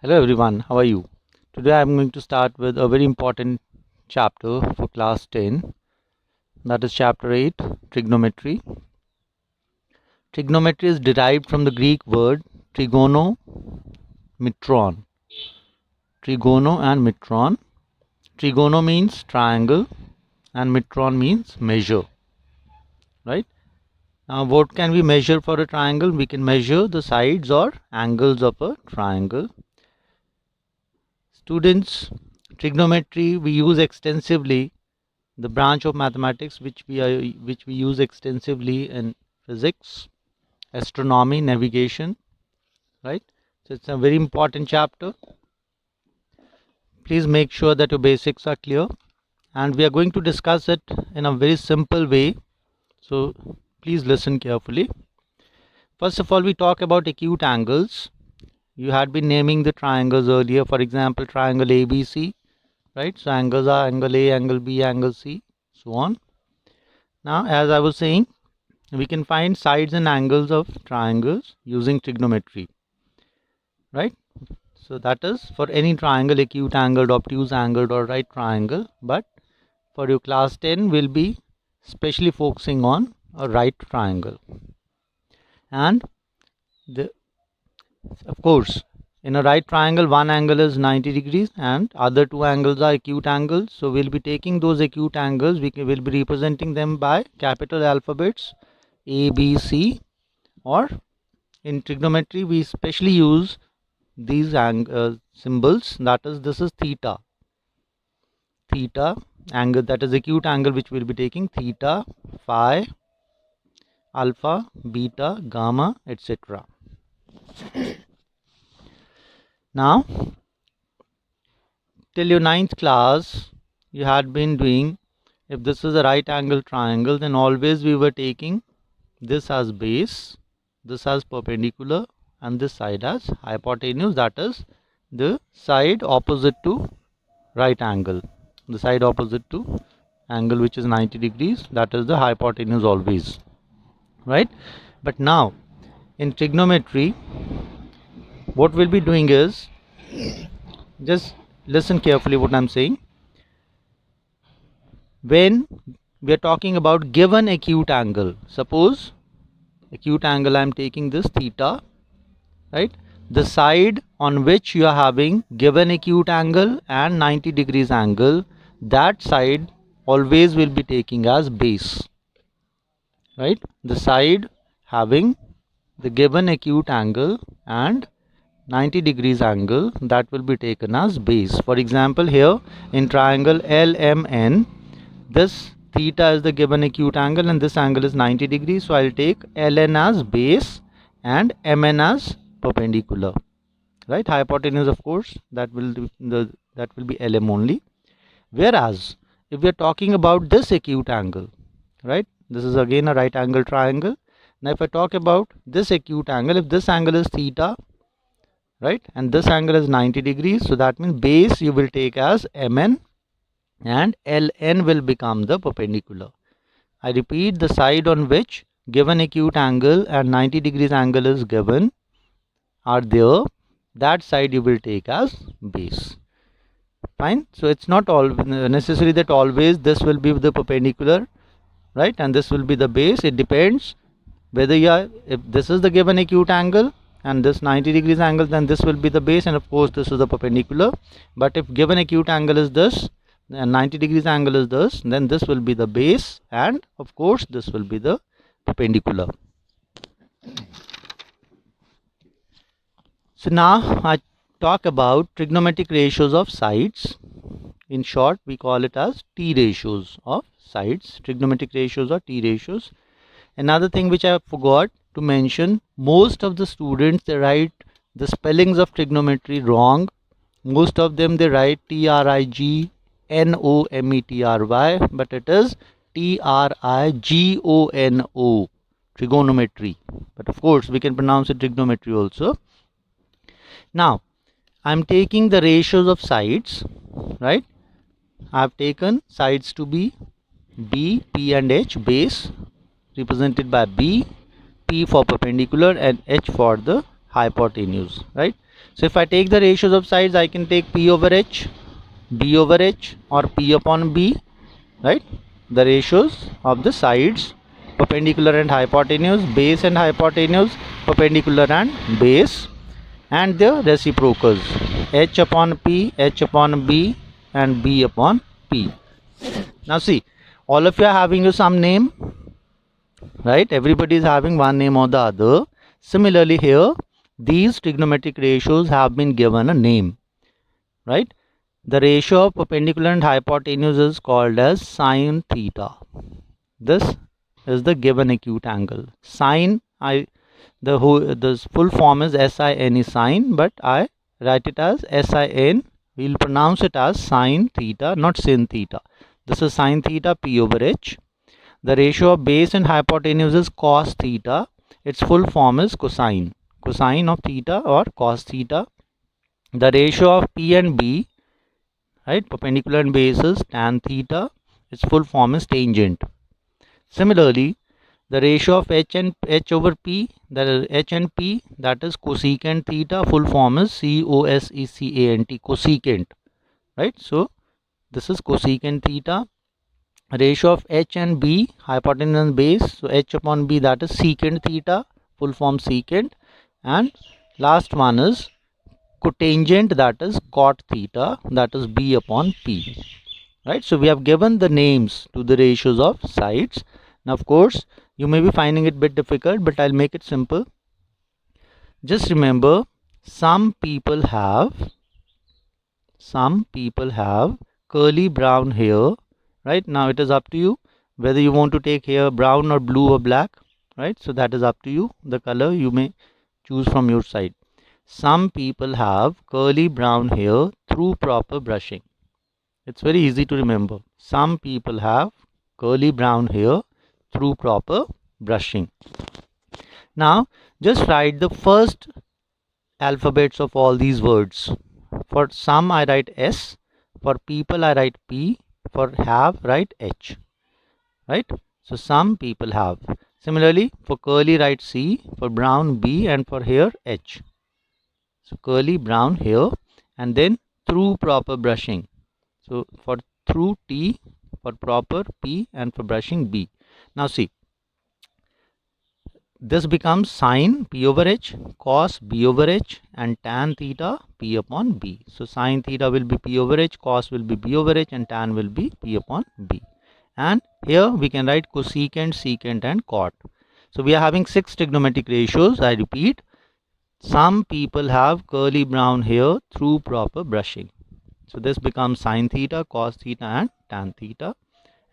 Hello everyone, how are you? Today I am going to start with a very important chapter for class 10, that is chapter 8, trigonometry. Trigonometry is derived from the Greek word trigonometron. Trigono and metron. Trigono means triangle and metron means measure, right? Now what can we measure for a triangle? We can measure the sides or angles of a triangle. Students, trigonometry we use extensively, the branch of mathematics which we use extensively in physics, astronomy, navigation, right? So it's a very important chapter. Please make sure that your basics are clear, and we are going to discuss it in a very simple way, so please listen carefully. First of all, we talk about acute angles. You had been naming the triangles earlier, for example triangle ABC, right? So angles are angle A, angle B, angle C, so on. Now as I was saying, we can find sides and angles of triangles using trigonometry, right? So that is for any triangle, acute angled, obtuse angled or right triangle. But for your class 10 we'll be specially focusing on a right triangle. And of course in a right triangle one angle is 90 degrees and other two angles are acute angles. So we'll be taking those acute angles, we'll be representing them by capital alphabets A, B, C, or in trigonometry we specially use these symbols, that is this is theta angle, that is acute angle which we'll be taking, theta, phi, alpha, beta, gamma, etc. Now till your 9th class you had been doing, if this is a right angle triangle then always we were taking this as base, this as perpendicular and this side as hypotenuse, that is the side opposite to right angle, the side opposite to angle which is 90 degrees, that is the hypotenuse always, right? But now in trigonometry what we'll be doing is, just listen carefully what I'm saying. When we are talking about given acute angle, suppose acute angle I'm taking this theta, right? The side on which you are having given acute angle and 90 degrees angle, that side always will be taking as base, right? The side having the given acute angle and 90 degrees angle, that will be taken as base. For example, here in triangle LMN, this theta is the given acute angle and this angle is 90 degrees, so I'll take LN as base and MN as perpendicular, right? Hypotenuse, of course, that will be LM only. Whereas if we are talking about this acute angle, right, this is again a right angle triangle. Now if I talk about this acute angle, if this angle is theta, right, and this angle is 90 degrees, so that means base you will take as MN and LN will become the perpendicular. I repeat, the side on which given acute angle and 90 degrees angle is given are there, that side you will take as base. Fine. So it's not all necessary that always this will be the perpendicular, right, and this will be the base. It depends whether you are, if this is the given acute angle and this 90 degrees angle, then this will be the base and of course this is the perpendicular. But if given acute angle is this and 90 degrees angle is this, then this will be the base and of course this will be the perpendicular. So now I talk about trigonometric ratios of sides. In short we call it as T ratios of sides, trigonometric ratios or T ratios. Another thing which I forgot to mention, most of the students they write the spellings of trigonometry wrong. Most of them they write TRIGNOMETRY, but it is TRIGONO, trigonometry. But of course we can pronounce it trigonometry also. Now I am taking the ratios of sides, right? I have taken sides to be B, P and H, base represented by B, P for perpendicular and H for the hypotenuse, right? So if I take the ratios of sides, I can take P over H, B over H, or P upon B, right? The ratios of the sides, perpendicular and hypotenuse, base and hypotenuse, perpendicular and base, and their reciprocals, H upon P, H upon B, and B upon P. Now see, all of you are having some name, right? Everybody is having one name or the other. Similarly here, these trigonometric ratios have been given a name, right? The ratio of perpendicular and hypotenuse is called as sine theta. This is the given acute angle. Sine, the full form is SINE sine, but I write it as SIN. We'll pronounce it as sine theta, not sin theta. This is sine theta P over H. The ratio of base and hypotenuse is cos theta. Its full form is cosine. Cosine of theta or cos theta. The ratio of P and B, right, perpendicular and base, is tan theta. Its full form is tangent. Similarly, the ratio of H over P, that is H and P, that is cosecant theta. Full form is COSECANT, cosecant, right? So this is cosecant theta. Ratio of H and B, hypotenuse and base, so H upon B, that is secant theta. Full form secant. And last one is cotangent, that is cot theta, that is B upon P, right? So we have given the names to the ratios of sides. Now of course you may be finding it a bit difficult, but I'll make it simple. Just remember, some people have curly brown hair, right? Now it is up to you whether you want to take hair brown or blue or black, right? So that is up to you. The color you may choose from your side. Some people have curly brown hair through proper brushing. It's very easy to remember. Some people have curly brown hair through proper brushing. Now just write the first alphabets of all these words. For some I write S, for people I write P, for have write H, right? So some people have. Similarly, for curly write C, for brown B, and for hair H. So curly brown hair, and then through proper brushing. So for through T, for proper P, and for brushing B. Now see, this becomes sine P over H, cos B over H, and tan theta P upon B. So sine theta will be P over H, cos will be B over H, and tan will be P upon B. And here we can write cosecant, secant, and cot. So we are having 6 trigonometric ratios. I repeat, some people have curly brown hair through proper brushing. So this becomes sine theta, cos theta, and tan theta.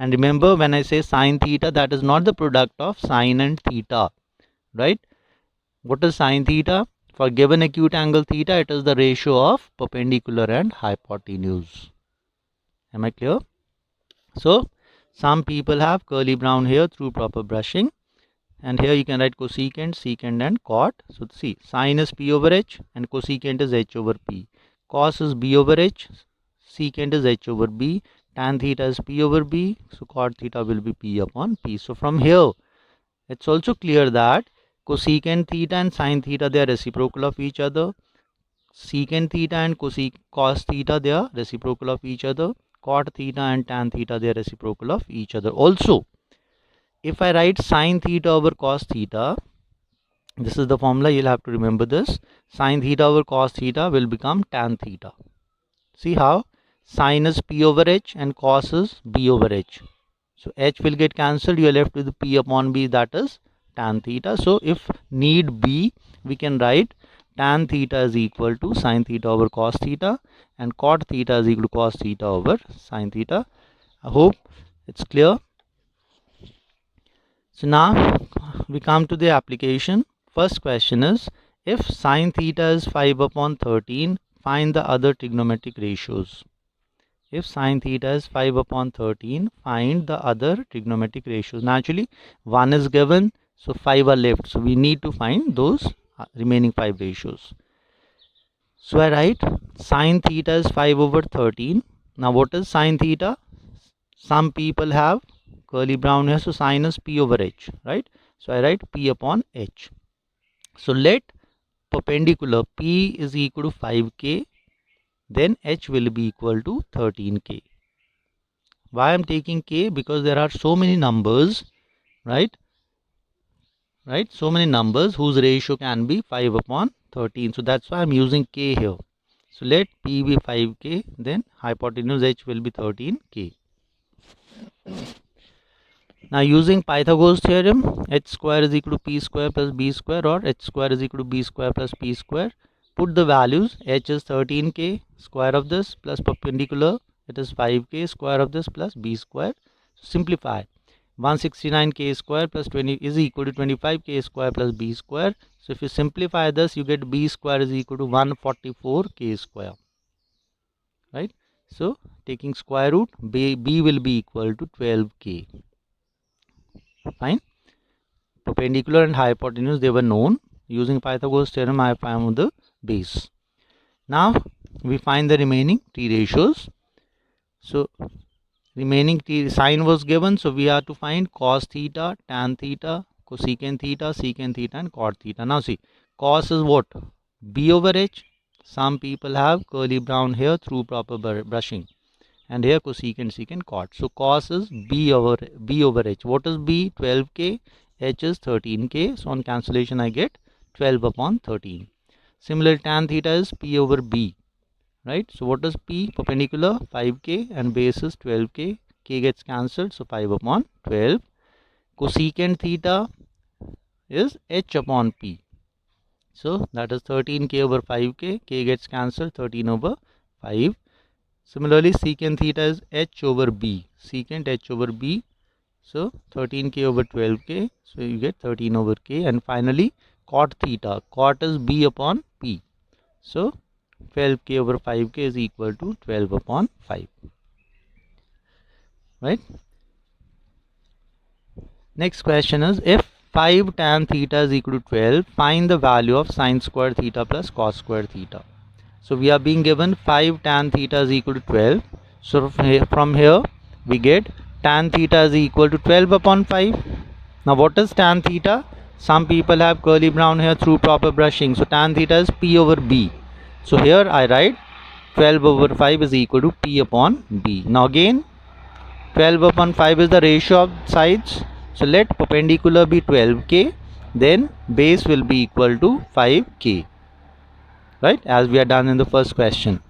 And remember, when I say sine theta, that is not the product of sine and theta, right? What is sine theta? For given acute angle theta, it is the ratio of perpendicular and hypotenuse. Am I clear? So some people have curly brown hair through proper brushing, and here you can write cosecant, secant, and cot. So see, sine is P over H and cosecant is H over P. Cos is B over H, secant is H over B, tan theta is P over B, so cot theta will be P upon P. So from here, it's also clear that cosecant theta and sine theta, they are reciprocal of each other. Secant theta and cos theta, they are reciprocal of each other. Cot theta and tan theta, they are reciprocal of each other. Also, if I write sine theta over cos theta, this is the formula, you'll have to remember this. Sine theta over cos theta will become tan theta. See how? Sine is P over H and cos is B over H. So H will get cancelled, you are left with P upon B, that is tan theta. So if need be, we can write tan theta is equal to sine theta over cos theta, and cot theta is equal to cos theta over sine theta. I hope it's clear. So now we come to the application. First question is, if sine theta is 5 upon 13, find the other trigonometric ratios. If sine theta is 5 upon 13, find the other trigonometric ratios. Naturally, 1 is given, so 5 are left. So we need to find those remaining 5 ratios. So I write sine theta is 5 over 13. Now what is sine theta? Some people have curly brown hair, so sine is P over H, right? So I write P upon H. So let perpendicular P is equal to 5k, then H will be equal to 13k. Why I'm taking k? Because there are so many numbers, right? So many numbers whose ratio can be 5 upon 13. So that's why I'm using k here. So let P be 5k, then hypotenuse H will be 13k. Now using Pythagoras theorem, h square is equal to p square plus b square, or h square is equal to b square plus p square. Put the values. H is 13k, square of this plus perpendicular, it is 5k, square of this plus b square. Simplify. 169k square plus 20 is equal to 25k square plus b square. So if you simplify this, you get b square is equal to 144k square. Right? So taking square root, b will be equal to 12k. Fine. Perpendicular and hypotenuse, they were known. Using Pythagoras theorem, I found the base. Now we find the remaining t ratios. So remaining t sine was given, so we have to find cos theta, tan theta, cosecant theta, secant theta, and cot theta. Now see, cos is what? B over h. Some people have curly brown hair through proper brushing. And here cosecant, secant, cot. So cos is b over h. What is b? 12k. H is 13k. So on cancellation I get 12 upon 13. Similarly, tan theta is p over b. Right? So what is p? Perpendicular 5k and base is 12k. K gets cancelled. So 5 upon 12. Cosecant theta is h upon p. So that is 13k over 5k. K gets cancelled. 13 over 5. Similarly, secant theta is h over b. Secant h over b. So 13k over 12k. So you get 13 over k. And finally, cot theta. Cot is b upon p. So 12k over 5k is equal to 12 upon 5. Right? Next question is, if 5 tan theta is equal to 12, find the value of sine square theta plus cos square theta. So we are being given 5 tan theta is equal to 12. So from here we get tan theta is equal to 12 upon 5. Now what is tan theta? Some people have curly brown hair through proper brushing. So tan theta is p over b. So here I write 12 over 5 is equal to p upon b. Now again 12 upon 5 is the ratio of sides. So let perpendicular be 12k, then base will be equal to 5k. Right, as we are done in the first question.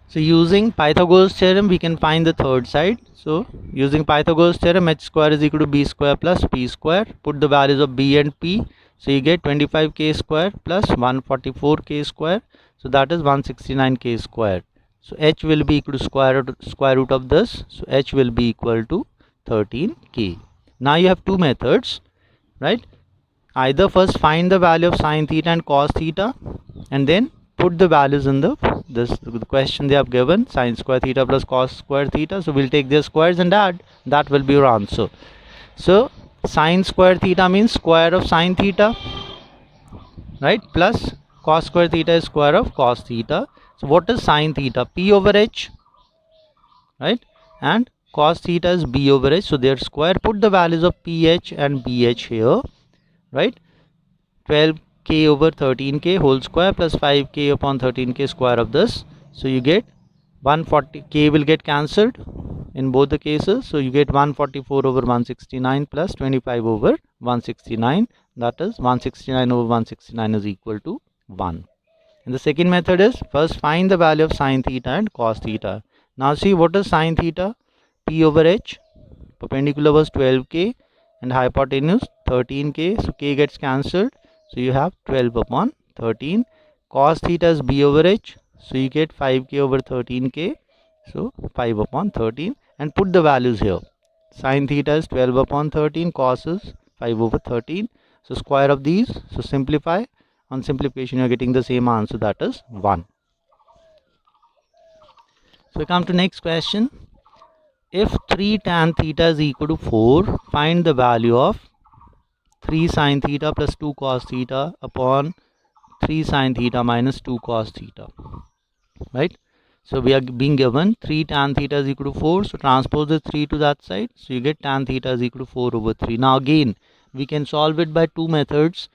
So using Pythagoras theorem, we can find the third side. So using Pythagoras theorem, h square is equal to b square plus p square. Put the values of b and p. So you get 25k square plus 144k square. So that is 169k square. So h will be equal to square root of this. So h will be equal to 13k. Now you have two methods, right? Either first find the value of sine theta and cos theta, and then put the values in the question they have given, sine square theta plus cos square theta. So we'll take their squares and add. That will be your answer. So sine square theta means square of sine theta, right? Plus cos square theta is square of cos theta. So what is sine theta? P over h, right? And cos theta is b over h. So their square. Put the values of ph and bh here, right? 12k over 13k whole square plus 5k upon 13k square of this. So you get 140k will get cancelled in both the cases. So you get 144 over 169 plus 25 over 169. That is 169 over 169 is equal to 1. And the second method is first find the value of sine theta and cos theta. Now see what is sine theta? P over h. Perpendicular was 12k and hypotenuse 13k. So k gets cancelled. So you have 12 upon 13. Cos theta is b over h. So you get 5k over 13k. So 5 upon 13. And put the values here. Sin theta is 12 upon 13. Cos is 5 over 13. So square of these. So simplify. On simplification you are getting the same answer, that is 1. So we come to next question. If 3 tan theta is equal to 4, find the value of 3 sin theta plus 2 cos theta upon 3 sin theta minus 2 cos theta. Right? So we are being given 3 tan theta is equal to 4. So transpose the 3 to that side. So you get tan theta is equal to 4 over 3. Now again, we can solve it by two methods.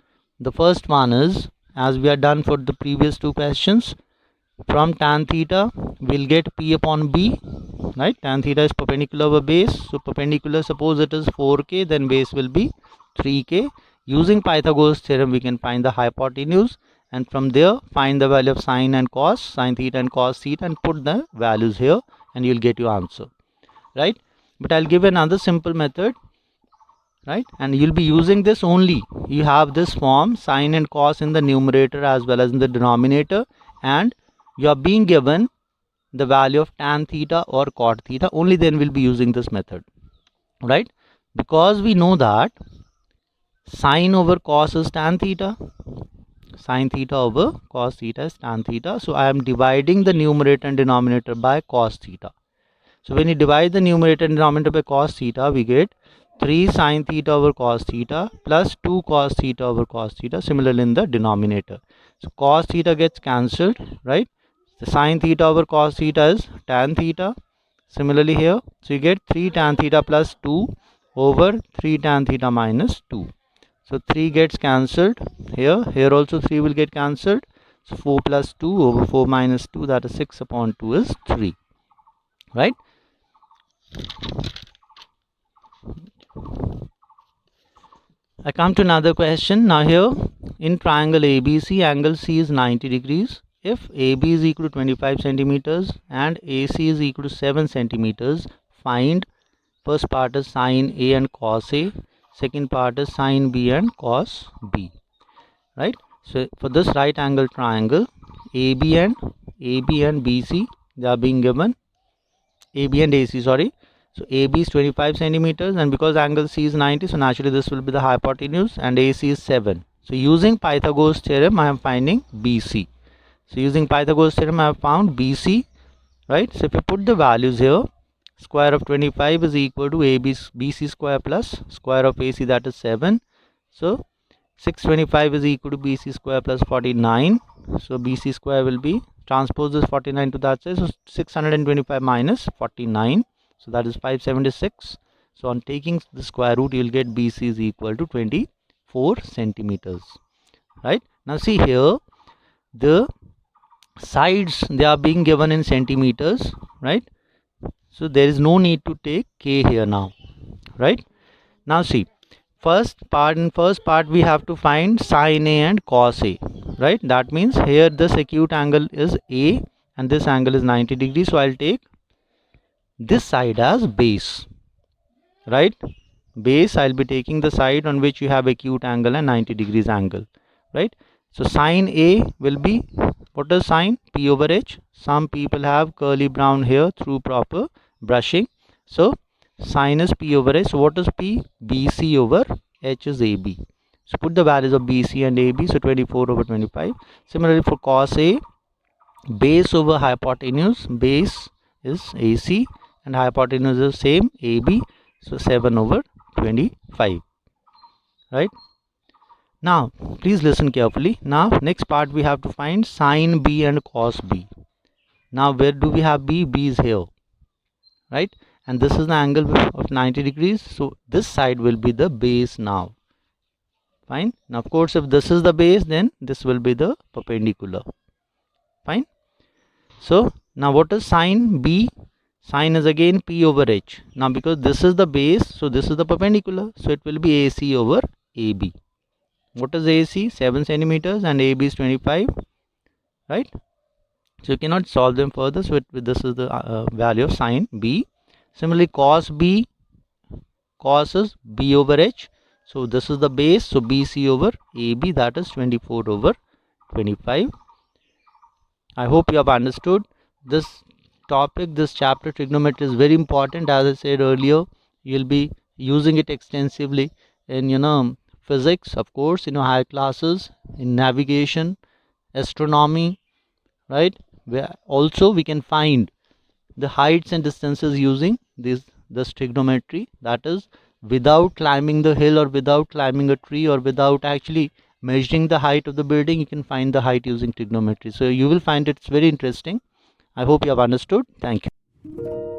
The first one is, as we are done for the previous two questions, from tan theta we'll get P upon B, right? Tan theta is perpendicular over base, so perpendicular, suppose it is 4k, then base will be 3k. Using Pythagoras theorem we can find the hypotenuse, and from there find the value of sine and cos, sine theta and cos theta, and put the values here and you'll get your answer, right? But I'll give another simple method, right? And you'll be using this only. You have this form, sine and cos in the numerator as well as in the denominator, and you are being given the value of tan theta or cot theta. Only then we'll be using this method, right? Because we know that sine over cos is tan theta, sine theta over cos theta is tan theta. So I am dividing the numerator and denominator by cos theta. So when you divide the numerator and denominator by cos theta, we get 3 sine theta over cos theta plus 2 cos theta over cos theta. Similarly in the denominator, so cos theta gets cancelled, right? The sine theta over cos theta is tan theta. Similarly here, so you get 3 tan theta plus 2 over 3 tan theta minus 2. So 3 gets cancelled here. Here also 3 will get cancelled. So 4 plus 2 over 4 minus 2, that is 6 upon 2 is 3, right? I come to another question. Now here in triangle ABC, angle C is 90 degrees. If AB is equal to 25 centimeters and AC is equal to 7 centimeters, find, first part is sine A and cos A, second part is sine B and cos B, right? So for this right angle triangle, AB and BC, they are being given, AB and AC, sorry. So AB is 25 centimeters, and because angle C is 90, so naturally this will be the hypotenuse, and AC is 7. So using Pythagoras theorem I am finding BC. So using Pythagoras theorem I have found BC, right? So if you put the values here, square of 25 is equal to BC square plus square of AC, that is 7. So 625 is equal to BC square plus 49. So BC square will be, transpose this 49 to that side, so 625 minus 49. So that is 576. So on taking the square root, you will get BC is equal to 24 centimeters. Right? Now see here, the sides, they are being given in centimeters. Right? So there is no need to take K here now. Right? Now see, first part we have to find sine A and cos A. Right? That means here this acute angle is A and this angle is 90 degrees. So I'll take this side as base, right? Base, I'll be taking the side on which you have acute angle and 90 degrees angle, right? So sine A will be, what is sine? P over H. Some people have curly brown hair through proper brushing. So sine is P over H. So what is P? BC over H is AB. So put the values of BC and AB. So 24 over 25. Similarly for cos A, base over hypotenuse. Base is AC and hypotenuse is same, AB. So 7 over 25, right? Now please listen carefully. Now next part we have to find sine B and cos B. Now where do we have B? B is here, right? And this is the angle of 90 degrees. So this side will be the base now. Fine. Now of course if this is the base, then this will be the perpendicular. Fine. So now what is sine B? Sine is again P over H. Now because this is the base, so this is the perpendicular. So it will be AC over AB. What is AC? 7 centimeters and AB is 25. Right? So you cannot solve them further. So this is the value of sine B. Similarly cos B. Cos is B over H. So this is the base. So BC over AB, that is 24 over 25. I hope you have understood this topic. This chapter trigonometry is very important. As I said earlier, you'll be using it extensively in physics, of course, higher classes, in navigation, astronomy, right? Where also we can find the heights and distances using this trigonometry, that is without climbing the hill or without climbing a tree or without actually measuring the height of the building, you can find the height using trigonometry. So you will find it's very interesting. I hope you have understood. Thank you.